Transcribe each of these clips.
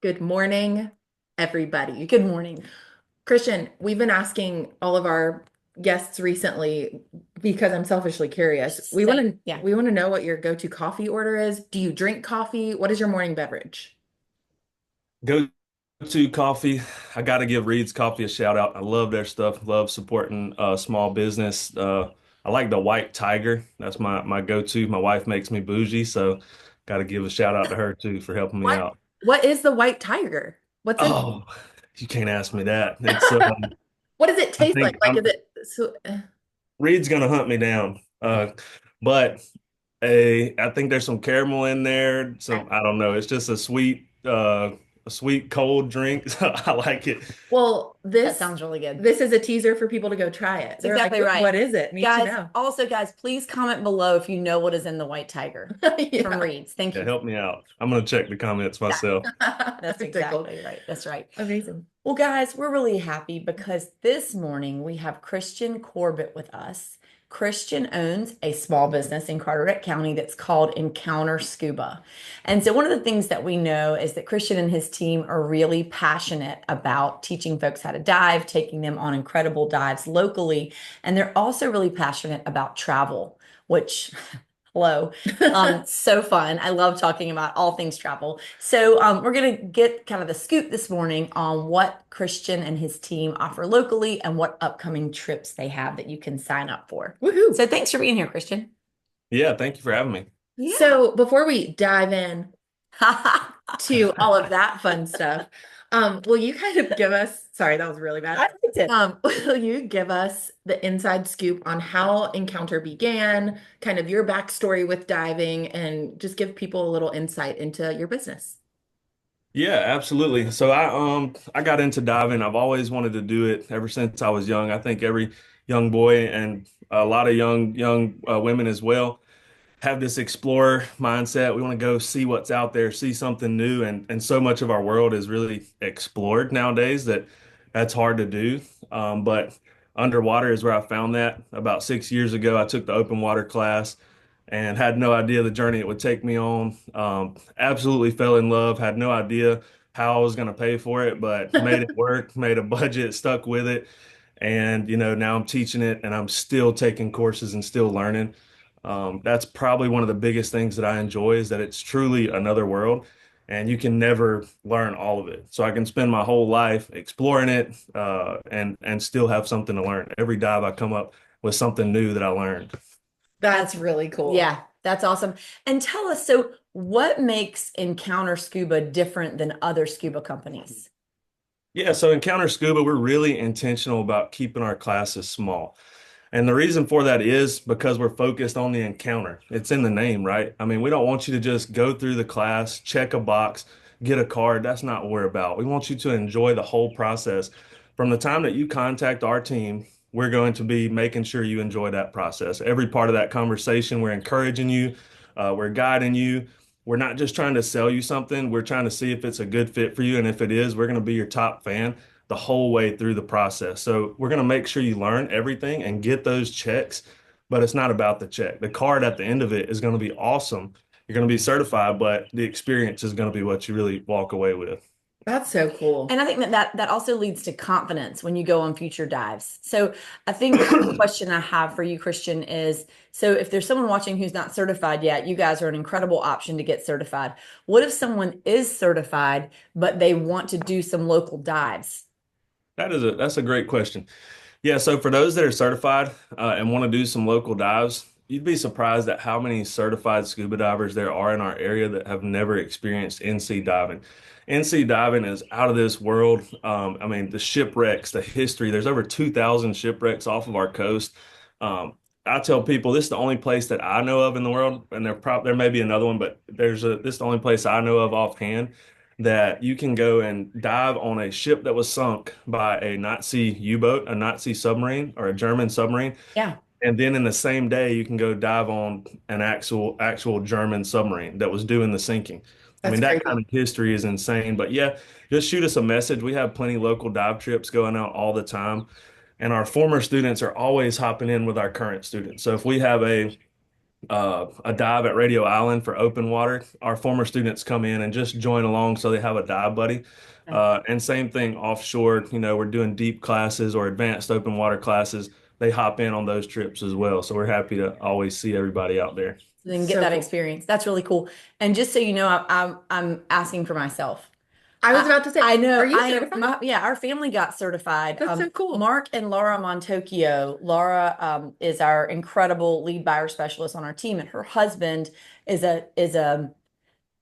Good morning, everybody. Good morning. Christian, we've been asking all of our guests recently because I'm selfishly curious. We want Same. to Yeah. we want to know what your go-to coffee order is. Do you drink coffee? What is your morning beverage? Go to coffee. I got to give Reed's Coffee a shout out. I love their stuff. Love supporting small business. I like the White Tiger. That's my go-to. My wife makes me bougie, so got to give a shout out to her too for helping me What? out. What is the white tiger? What's in Oh, you can't ask me that. What does it I taste like? think Like is it so Reed's gonna hunt me down. But I think there's some caramel in there. Some I don't know. It's just a sweet cold drink. I like it. well, That this sounds really good. this is a teaser for people to go try it. That's They're like, exactly right. What is it? Need to Guys, know." also, guys, please comment below if you know what is in the white tiger from Yeah. Reed's. Thank Yeah, you. help me out. I'm gonna check the comments Yeah, myself. that's I'm tickled. exactly right. That's right. Amazing. Well, guys, we're really happy because this morning we have Christian Corbitt with us. Christian owns a small business in Carteret County that's called Encounter Scuba. And so, one of the things that we know is that Christian and his team are really passionate about teaching folks how to dive, taking them on incredible dives locally. And they're also really passionate about travel, which hello. So fun. I love talking about all things travel. So, we're going to get kind of the scoop this morning on what Christian and his team offer locally and what upcoming trips they have that you can sign up for. Woohoo. So, thanks for being here, Christian. Yeah, thank you for having me. Yeah. So before we dive in to all of that fun stuff, will you kind of give us, sorry, that was really bad. I liked it. Will you give us the inside scoop on how Encounter began, kind of your backstory with diving, and just give people a little insight into your business? Yeah, absolutely. So I got into diving. I've always wanted to do it ever since I was young. I think every young boy and a lot of young women as well have this explorer mindset. We want to go see what's out there, see something new, and so much of our world is really explored nowadays that that's hard to do. But underwater is where I found that about 6 years ago. I took the open water class and had no idea the journey it would take me on. Absolutely fell in love, had no idea how I was going to pay for it, but made it work, made a budget, stuck with it. And, now I'm teaching it and I'm still taking courses and still learning. That's probably one of the biggest things that I enjoy is that it's truly another world and you can never learn all of it. So I can spend my whole life exploring it and still have something to learn. Every dive I come up with something new that I learned. That's really cool. Yeah, that's awesome. And tell us, so what makes Encounter Scuba different than other scuba companies? Yeah, so Encounter Scuba, we're really intentional about keeping our classes small. And the reason for that is because we're focused on the encounter. It's in the name, right? I mean, we don't want you to just go through the class, check a box, get a card. That's not what we're about. We want you to enjoy the whole process. From the time that you contact our team, we're going to be making sure you enjoy that process. Every part of that conversation, we're encouraging you, we're guiding you. We're not just trying to sell you something. We're trying to see if it's a good fit for you. And if it is, we're going to be your top fan the whole way through the process. So we're going to make sure you learn everything and get those checks, but it's not about the check. The card at the end of it is going to be awesome. You're going to be certified, but the experience is going to be what you really walk away with. That's so cool. And I think that also leads to confidence when you go on future dives. So I think a question I have for you, Christian, is so if there's someone watching who's not certified yet, you guys are an incredible option to get certified. What if someone is certified, but they want to do some local dives? That's a great question. Yeah, so for those that are certified and want to do some local dives, you'd be surprised at how many certified scuba divers there are in our area that have never experienced NC diving. NC diving is out of this world. I mean, the shipwrecks, the history, there's over 2,000 shipwrecks off of our coast. I tell people this is the only place that I know of in the world, and there may be another one, but this is the only place I know of offhand that you can go and dive on a ship that was sunk by a Nazi U-boat, a Nazi submarine, or a German submarine. Yeah, And then in the same day, you can go dive on an actual German submarine that was doing the sinking. I That's mean, that kind crazy. of history is insane. But yeah, just shoot us a message. We have plenty local dive trips going out all the time. And our former students are always hopping in with our current students. So if we have a dive at Radio Island for open water. Our former students come in and just join along so they have a dive buddy. Okay. And same thing offshore, we're doing deep classes or advanced open water classes. They hop in on those trips as well. So we're happy to always see everybody out there. So then get So that cool. experience. That's really cool. And just so you know, I'm asking for myself. I was I about to say, I are know you I am certified? yeah, our family got certified. That's so cool. Mark and Laura Montokio. Laura is our incredible lead buyer specialist on our team, and her husband is a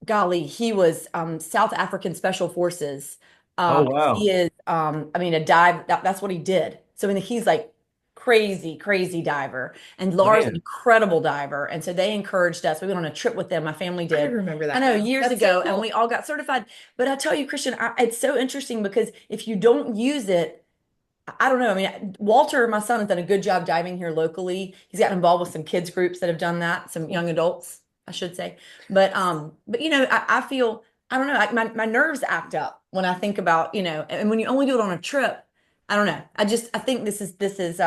golly, he was South African Special Forces. Oh, He wow. is I mean a dive that's what he did. So I mean he's like crazy, crazy diver. And Laura's an Man. incredible diver. And so they encouraged us. We went on a trip with them, my family I did. remember I that know now. years That's so ago, and we cool. all got certified. But I tell you, Christian, it's so interesting because if you don't use it, I don't know. I mean, Walter, my son, has done a good job diving here locally. He's gotten involved with some kids groups that have done that, some young adults, I should say. But I feel I don't know, like my nerves act up when I think about, and when you only do it on a trip, I don't know. I think this is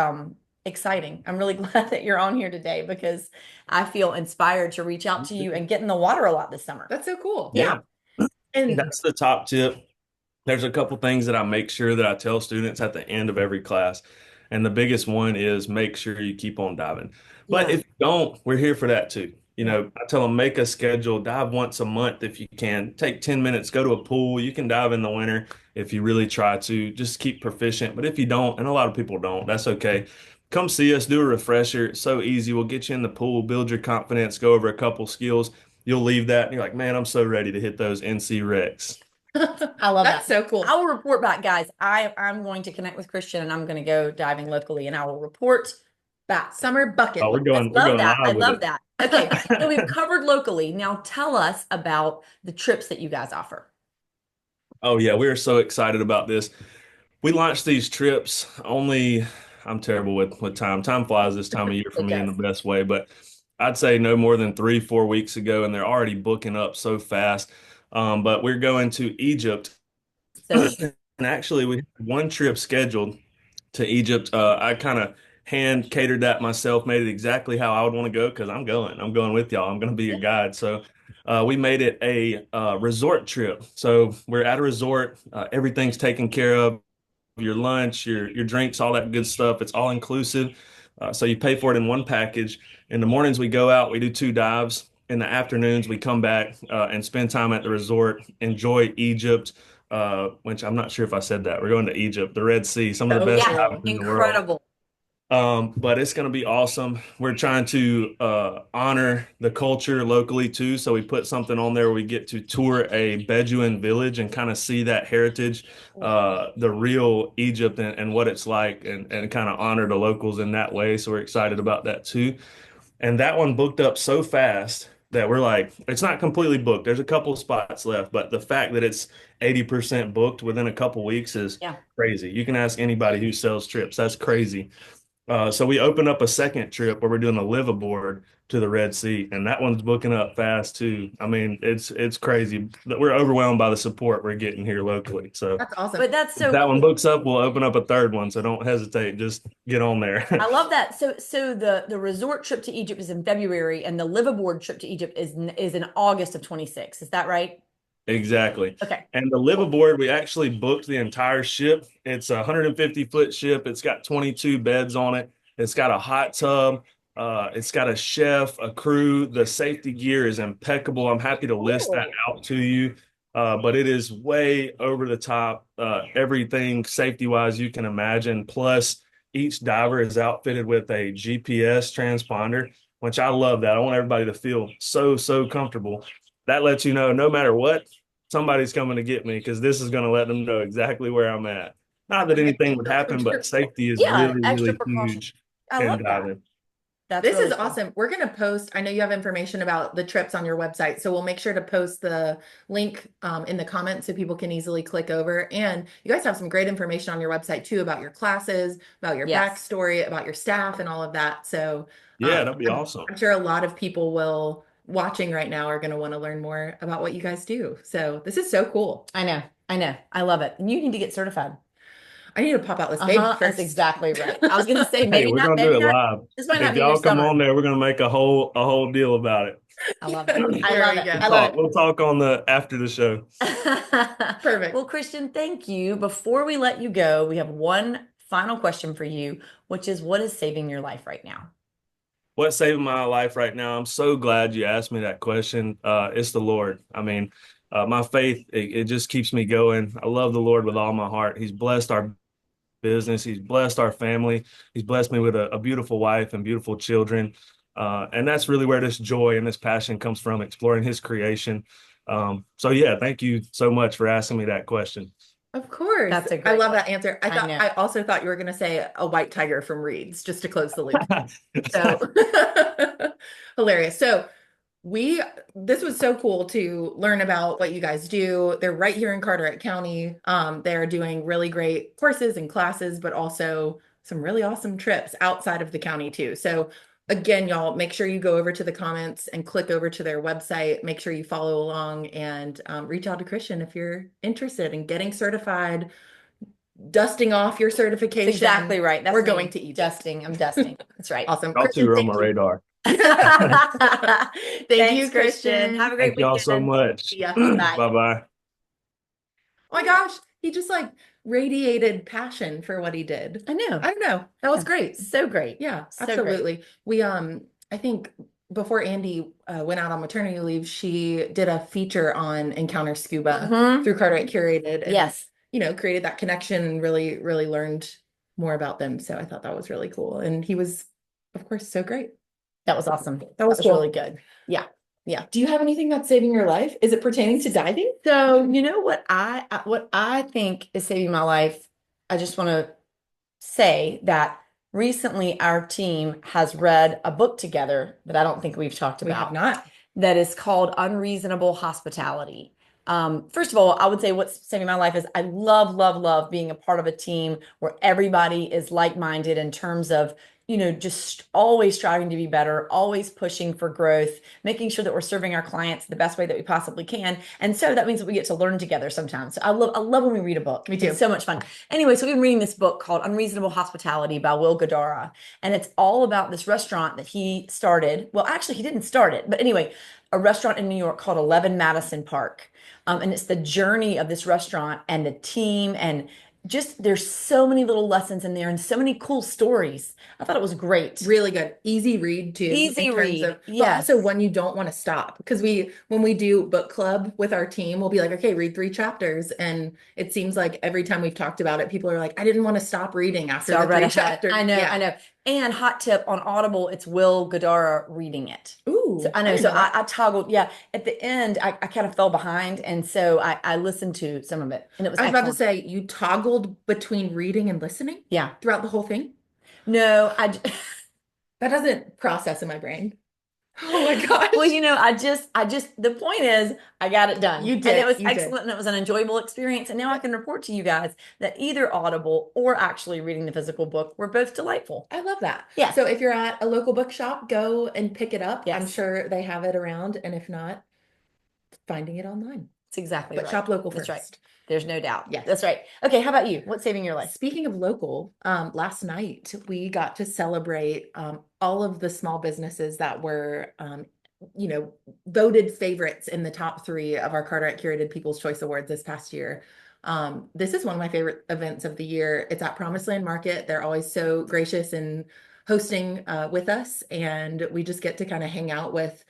exciting. I'm really glad that you're on here today because I feel inspired to reach out to you and get in the water a lot this summer. That's so cool. Yeah. Yeah. And That's the top tip. There's a couple things that I make sure that I tell students at the end of every class. And the biggest one is make sure you keep on diving. But Yeah. if you don't, we're here for that too. Yeah. I tell them make a schedule, dive once a month if you can. Take 10 minutes, go to a pool. You can dive in the winter if you really try to. Just keep proficient. But if you don't, and a lot of people don't, that's okay. Come see us, do a refresher. It's so easy. We'll get you in the pool, build your confidence, go over a couple skills. You'll leave that and you're like, man, I'm so ready to hit those NC Recs. I love that's that. so cool. I will report back, guys. I'm going to connect with Christian and I'm going to go diving locally and I will report back. Summer bucket Oh, list. I we're love going that. I live with love it. that. Okay. So we've covered locally. Now tell us about the trips that you guys offer. Oh yeah, we are so excited about this. We launched these trips only, I'm terrible with time. Time flies this time of year for It me in does. the best way, but I'd say no more than 3, 4 weeks ago, and they're already booking up so fast. But we're going to Egypt, So and actually we have one trip scheduled to Egypt. I kind of hand catered that myself, made it exactly how I would want to go because I'm going. I'm going with y'all. I'm going to be your guide. So we made it a resort trip. So we're at a resort. Everything's taken care of. Your lunch, your drinks, all that good stuff. It's all inclusive. So you pay for it in one package. In the mornings we go out, we do 2 dives. In the afternoons we come back and spend time at the resort, enjoy Egypt, which I'm not sure if I said that. We're going to Egypt, the Red Sea, some of the So best yeah, diving cool. in the world. incredible. But it's going to be awesome. We're trying to honor the culture locally too. So we put something on there where we get to tour a Bedouin village and kind of see that heritage, the real Egypt and what it's like, and kind of honor the locals in that way. So we're excited about that too. And that one booked up so fast that we're like, it's not completely booked. There's a couple spots left, but the fact that it's 80% booked within a couple weeks is Yeah. crazy. You can ask anybody who sells trips. That's crazy. So we opened up a second trip where we're doing a live aboard to the Red Sea, and that one's booking up fast too. I mean, it's crazy. We're overwhelmed by the support we're getting here locally. So That's awesome. But that's if so that one cool. books up, we'll open up a third one. So don't hesitate. Just get on there. I love that. So the resort trip to Egypt is in February and the live aboard trip to Egypt is in August of 26. Is that right? Exactly. Okay. And the live aboard, we actually booked the entire ship. It's a 150-foot ship. It's got 22 beds on it. It's got a hot tub. It's got a chef, a crew. The safety gear is impeccable. I'm happy to list that Cool. out to you. But it is way over the top, everything safety wise you can imagine. Plus, each diver is outfitted with a GPS transponder, which I love that. I want everybody to feel so comfortable. That lets you know no matter what, somebody's coming to get me because this is going to let them know exactly where I'm at. Not that anything would happen, but safety is Yeah, extra really precaution. huge I in love that. diving. That's This is really cool. awesome. We're going to post, I know you have information about the trips on your website, so we'll make sure to post the link in the comments so people can easily click over. And you guys have some great information on your website too about your classes, about your Yes. backstory, about your staff, and all of that. So Yeah, that'd be I'm, awesome. I'm sure a lot of people will watching right now are going to want to learn more about what you guys do. So this is so cool. I know. I know. I love it. And you need to get certified. I need to pop out this baby That's first. exactly right. I was gonna say Hey, maybe we're not, gonna do maybe it not. live. This might not If be your y'all come summer. on there, we're gonna make a whole deal about it. I love it. I There love we it. go. I love We'll talk on the after the show. it. Perfect. Well, Christian, thank you. Before we let you go, we have one final question for you, which is what is saving your life right now? What's saving my life right now? I'm so glad you asked me that question. It's the Lord. I mean, my faith, it just keeps me going. I love the Lord with all my heart. He's blessed our business. He's blessed our family. He's blessed me with a beautiful wife and beautiful children. And that's really where this joy and this passion comes from, exploring his creation. So yeah, thank you so much for asking me that question. Of course. That's a I great love that one. answer. I know. I also thought you were going to say a white tiger from Reed's just to close the loop. So hilarious. So this was so cool to learn about what you guys do. They're right here in Carteret County. They're doing really great courses and classes, but also some really awesome trips outside of the county too. So again, y'all, make sure you go over to the comments and click over to their website. Make sure you follow along and reach out to Christian if you're interested in getting certified, dusting off your certification. That's exactly right. That's We're me. going to Egypt. Dusting. I'm dusting. That's right. Awesome. Y'all two Christian, are on thank my you. radar. Thank you, Thanks, Christian. Have a great Thank y'all so weekend. much. See ya. Bye. Bye-bye. Oh my gosh, he just like radiated passion for what he did. I know. I don't know. That was Yeah. great. So great. Yeah, So great. absolutely. We I think before Andy went out on maternity leave, she did a feature on Encounter Scuba Mhm. through Carteret Curated and Yes. created that connection and really learned more about them. So I thought that was really cool. And he was, of course, so great. That was awesome. That was cool. really good. Yeah. Yeah. Do you have anything that's saving your life? Is it pertaining to diving? So, you know what I think is saving my life? I just want to say that recently our team has read a book together that I don't think we've talked We have about not. that is called Unreasonable Hospitality. First of all, I would say what's saving my life is I love, love, love being a part of a team where everybody is like-minded in terms of, just always striving to be better, always pushing for growth, making sure that we're serving our clients the best way that we possibly can. And so that means that we get to learn together sometimes. So I love when we read a book. Me too. It's so much fun. Anyway, so we've been reading this book called Unreasonable Hospitality by Will Guidara. And it's all about this restaurant that he started. Well, actually, he didn't start it, but anyway, a restaurant in New York called 11 Madison Park. And it's the journey of this restaurant and the team and just there's so many little lessons in there and so many cool stories. I thought it was great. Really good. Easy read too. Easy read. But Yes. also one you don't want to stop because when we do book club with our team, we'll be like, okay, read 3 chapters. And it seems like every time we've talked about it, people are like, I didn't want to stop reading after So I the read 3 ahead. chapters. I know, Yeah. I know. And hot tip on Audible, it's Will Guidara reading it. Ooh, So I know. didn't So know that. I toggled. Yeah. At the end, I kind of fell behind. And so I listened to some of it and it was I was about to excellent. say you toggled between reading and listening Yeah. throughout the whole thing. No, That doesn't process in my brain. Oh my gosh. well, the point is I got it done. You did. And it was You did. excellent and it was an enjoyable experience. And now I can report to you guys that either Audible or actually reading the physical book were both delightful. I love that. Yeah. So if you're at a local bookshop, go and pick it up. Yes. I'm sure they have it around. And if not, finding it online. That's exactly But right. shop local That's first. right. There's no doubt. Yes. That's right. Okay, how about you? What's saving your life? Speaking of local, last night we got to celebrate all of the small businesses that were, voted favorites in the top 3 of our Carteret Curated People's Choice Awards this past year. This is one of my favorite events of the year. It's at Promised Land Market. They're always so gracious in hosting with us, and we just get to kind of hang out with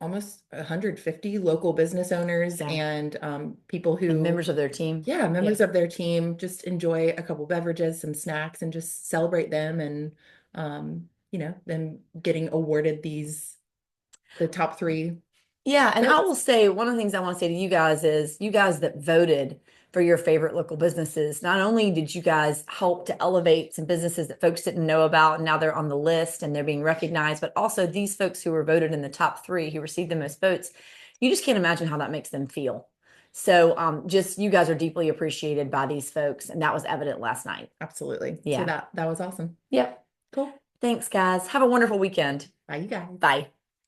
almost 150 local business owners Yeah. and people who And members of their team. Yeah, members of their team. Just enjoy a couple beverages, some snacks, and just celebrate them and them getting awarded the top 3. Yeah, and I Votes. will say one of the things I want to say to you guys is you guys that voted for your favorite local businesses, not only did you guys help to elevate some businesses that folks didn't know about, and now they're on the list and they're being recognized, but also these folks who were voted in the top 3 who received the most votes, you just can't imagine how that makes them feel. So just you guys are deeply appreciated by these folks, and that was evident last night. Absolutely. Yeah. So that was awesome. Yep. Cool. Thanks, guys. Have a wonderful weekend. Bye, you guys. Bye.